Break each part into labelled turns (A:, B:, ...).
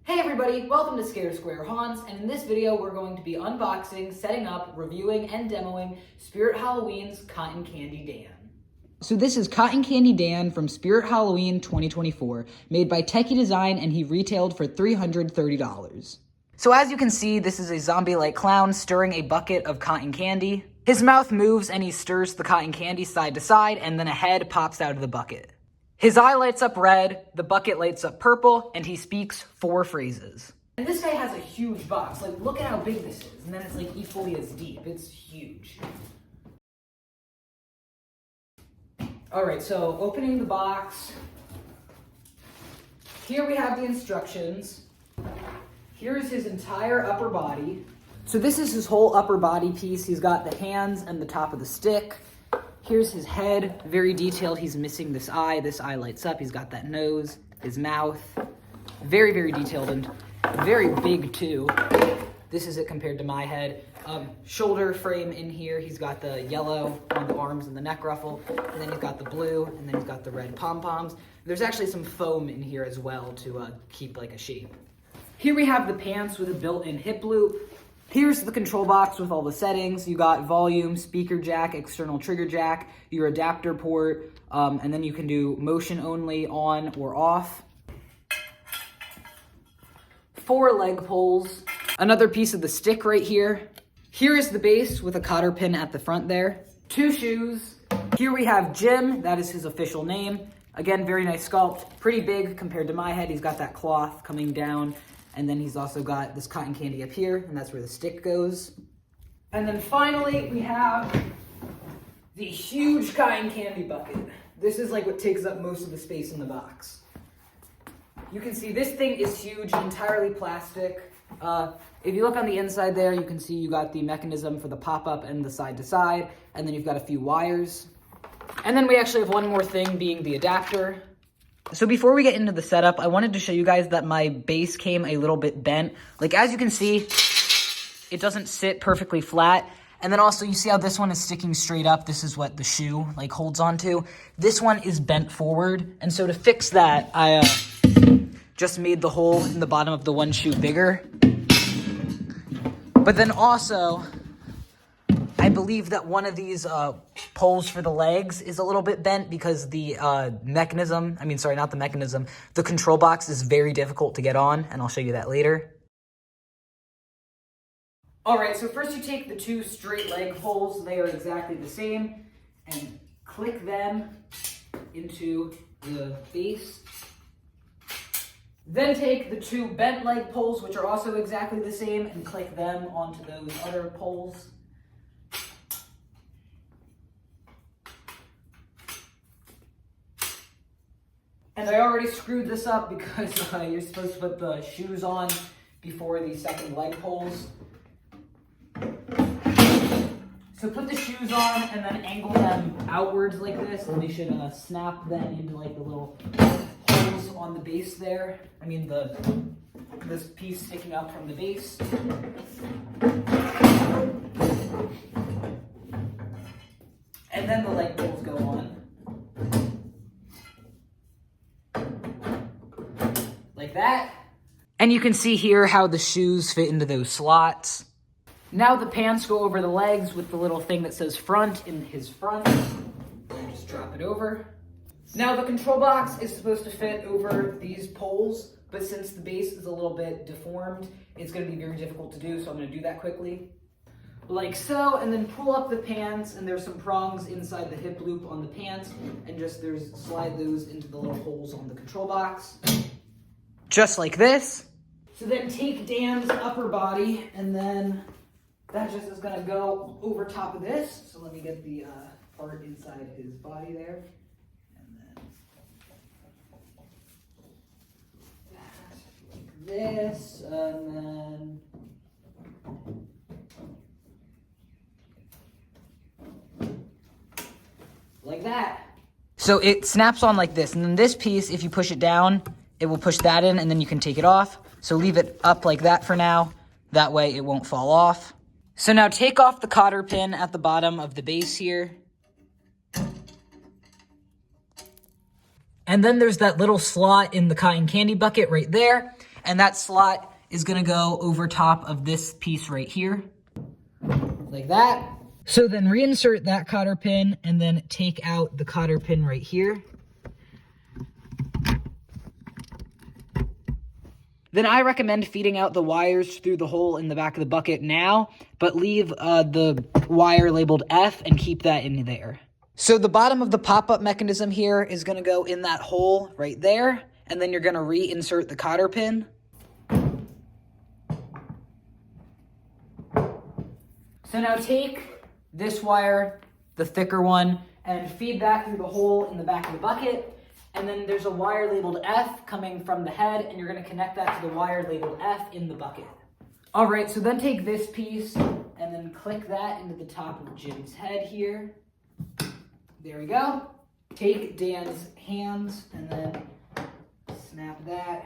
A: Hey everybody, welcome to Scare Square Haunts, and in this video we're going to be unboxing, setting up, reviewing, and demoing Spirit Halloween's Cotton Candy Dan. So this is Cotton Candy Dan from Spirit Halloween 2024, made by Techie Design, and he retailed for $330. So as you can see, this is a zombie-like clown stirring a bucket of cotton candy. His mouth moves and he stirs the cotton candy side to side, and then a head pops out of the bucket. His eye lights up red, the bucket lights up purple, and he speaks 4 phrases. And this guy has a huge box. Like, look at how big this is. And then it's like equally as deep. It's huge. Alright, so opening the box. Here we have the instructions. Here's his entire upper body. So this is his whole upper body piece. He's got the hands and the top of the stick. Here's his head, very detailed. He's missing this eye. This eye lights up. He's got that nose, his mouth. Very, very detailed and very big too. This is it compared to my head. Shoulder frame in here. He's got the yellow on the arms and the neck ruffle. And then he's got the blue, and then he's got the red pom-poms. There's actually some foam in here as well to keep like a shape. Here we have the pants with a built-in hip loop. Here's the control box with all the settings. You got volume, speaker jack, external trigger jack, your adapter port, and then you can do motion only, on or off. 4 leg pulls. Another piece of the stick right here. Here is the base with a cotter pin at the front there. 2 shoes. Here we have Jim, that is his official name. Again, very nice sculpt, pretty big compared to my head. He's got that cloth coming down. And then he's also got this cotton candy up here, and that's where the stick goes. And then finally, we have the huge cotton candy bucket. This is like what takes up most of the space in the box. You can see this thing is huge, entirely plastic. If you look on the inside there, you can see you got the mechanism for the pop-up and the side-to-side, and then you've got a few wires. And then we actually have one more thing, being the adapter. So before we get into the setup, I wanted to show you guys that my base came a little bit bent. Like, as you can see, it doesn't sit perfectly flat. And then also, you see how this one is sticking straight up? This is what the shoe, like, holds onto. This one is bent forward. And so to fix that, I just made the hole in the bottom of the one shoe bigger. But then also, I believe that one of these poles for the legs is a little bit bent because the the control box is very difficult to get on, and I'll show you that later. All right, so first you take the 2 straight leg poles, they are exactly the same, and click them into the base. Then take the 2 bent leg poles, which are also exactly the same, and click them onto those other poles. And I already screwed this up because you're supposed to put the shoes on before the second leg poles. So put the shoes on and then angle them outwards like this, and they should snap then into like the little holes on the base there. I mean this piece sticking out from the base. And then the leg poles go on. Like that. And you can see here how the shoes fit into those slots. Now the pants go over the legs with the little thing that says front in his front. Just drop it over. Now the control box is supposed to fit over these poles, but since the base is a little bit deformed, it's going to be very difficult to do, so I'm going to do that quickly. Like so, and then pull up the pants, and there's some prongs inside the hip loop on the pants, and just slide those into the little holes on the control box. Just like this. So then take Dan's upper body, and then that just is gonna go over top of this. So let me get the part inside his body there. And then that, like this, and then like that. So it snaps on like this, and then this piece, if you push it down, it will push that in, and then you can take it off. So leave it up like that for now. That way it won't fall off. So now take off the cotter pin at the bottom of the base here. And then there's that little slot in the cotton candy bucket right there. And that slot is gonna go over top of this piece right here, like that. So then reinsert that cotter pin and then take out the cotter pin right here. Then I recommend feeding out the wires through the hole in the back of the bucket now, but leave the wire labeled F and keep that in there. So the bottom of the pop-up mechanism here is gonna go in that hole right there, and then you're gonna reinsert the cotter pin. So now take this wire, the thicker one, and feed that through the hole in the back of the bucket. And then there's a wire labeled F coming from the head, and you're gonna connect that to the wire labeled F in the bucket. All right, so then take this piece and then click that into the top of Jim's head here. There we go. Take Dan's hands and then snap that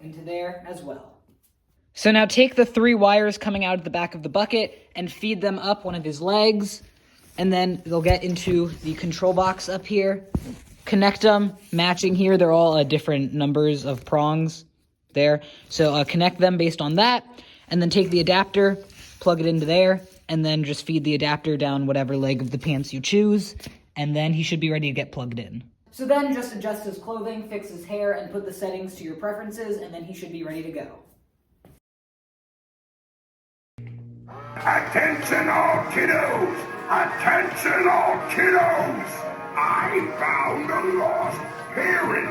A: into there as well. So now take the 3 wires coming out of the back of the bucket and feed them up one of his legs. And then they'll get into the control box up here. Connect them, matching here. They're all different numbers of prongs there. So connect them based on that. And then take the adapter, plug it into there, and then just feed the adapter down whatever leg of the pants you choose. And then he should be ready to get plugged in. So then just adjust his clothing, fix his hair, and put the settings to your preferences, and then he should be ready to go.
B: Attention all kiddos! Attention all kiddos! I found a lost parent!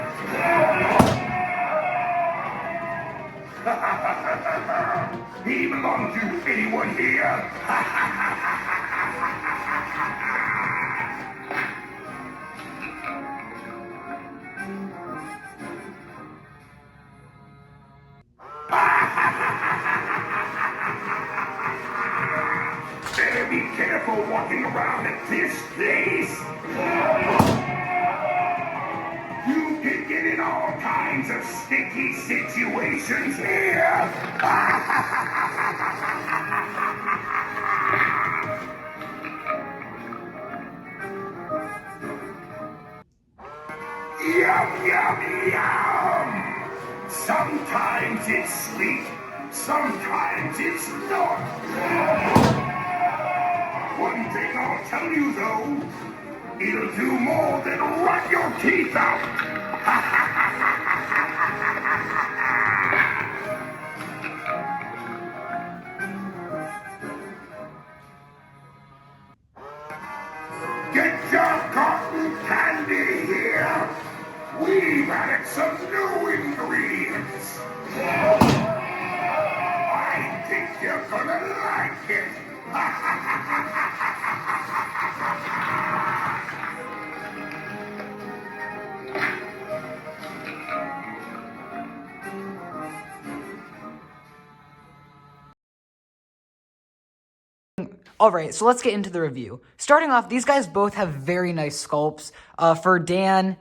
B: He belongs to anyone here? Better be careful walking around at this place. You can get in all kinds of sticky situations here. Yum, yum, yum. Sometimes it's sweet, sometimes it's not. One thing I'll tell you though, it'll do more than rot your teeth out. Get your cotton candy here. We've added some new ingredients. I think you're gonna like it.
A: All right, so let's get into the review. Starting off, these guys both have very nice sculpts. For Dan,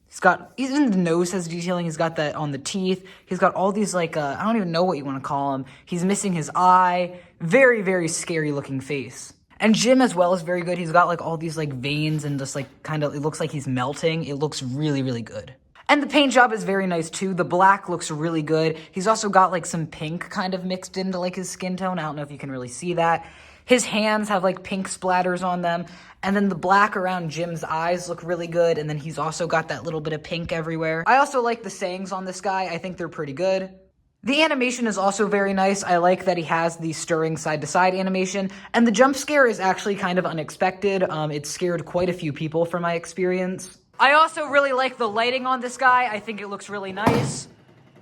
A: he's got, even the nose has detailing. He's got that on the teeth. He's got all these, like, I don't even know what you want to call him. He's missing his eye. Very, very scary looking face. And Jim as well is very good. He's got, like, all these, like, veins and just, like, kind of, it looks like he's melting. It looks really, really good. And the paint job is very nice, too. The black looks really good. He's also got, like, some pink kind of mixed into, like, his skin tone. I don't know if you can really see that. His hands have, like, pink splatters on them. And then the black around Jim's eyes look really good. And then he's also got that little bit of pink everywhere. I also like the sayings on this guy. I think they're pretty good. The animation is also very nice. I like that he has the stirring side-to-side animation. And the jump scare is actually kind of unexpected. It scared quite a few people from my experience. I also really like the lighting on this guy. I think it looks really nice.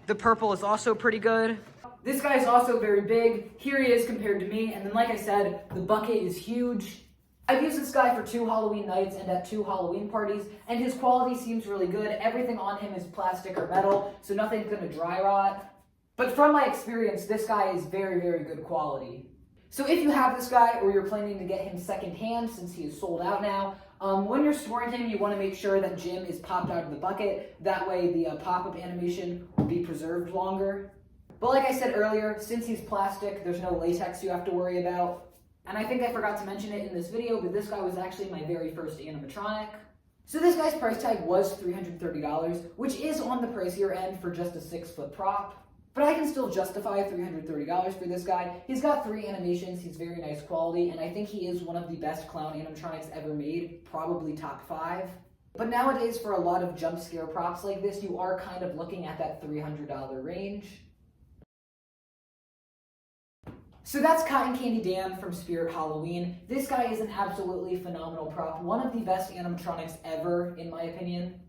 A: The purple is also pretty good. This guy is also very big. Here he is compared to me. And then, like I said, the bucket is huge. I've used this guy for 2 Halloween nights and at 2 Halloween parties, and his quality seems really good. Everything on him is plastic or metal, so nothing's gonna dry rot. But from my experience, this guy is very, very good quality. So if you have this guy or you're planning to get him secondhand since he is sold out now, when you're storing him, you want to make sure that Jim is popped out of the bucket. That way the pop-up animation will be preserved longer. But like I said earlier, since he's plastic, there's no latex you have to worry about. And I think I forgot to mention it in this video, but this guy was actually my very first animatronic. So this guy's price tag was $330, which is on the pricier end for just a 6-foot prop. But I can still justify $330 for this guy. He's got 3 animations, he's very nice quality, and I think he is one of the best clown animatronics ever made, probably top 5. But nowadays, for a lot of jump scare props like this, you are kind of looking at that $300 range. So that's Cotton Candy Dan from Spirit Halloween. This guy is an absolutely phenomenal prop, one of the best animatronics ever, in my opinion.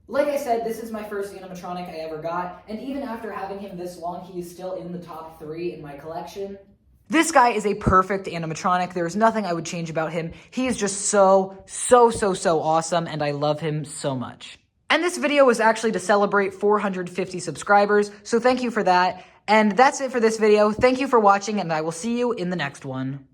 A: Like I said, this is my first animatronic I ever got, and even after having him this long, he is still in the top 3 in my collection. This guy is a perfect animatronic. There's nothing I would change about him. He is just so awesome, and I love him so much. And this video was actually to celebrate 450 subscribers, so thank you for that. And that's it for this video. Thank you for watching, and I will see you in the next one.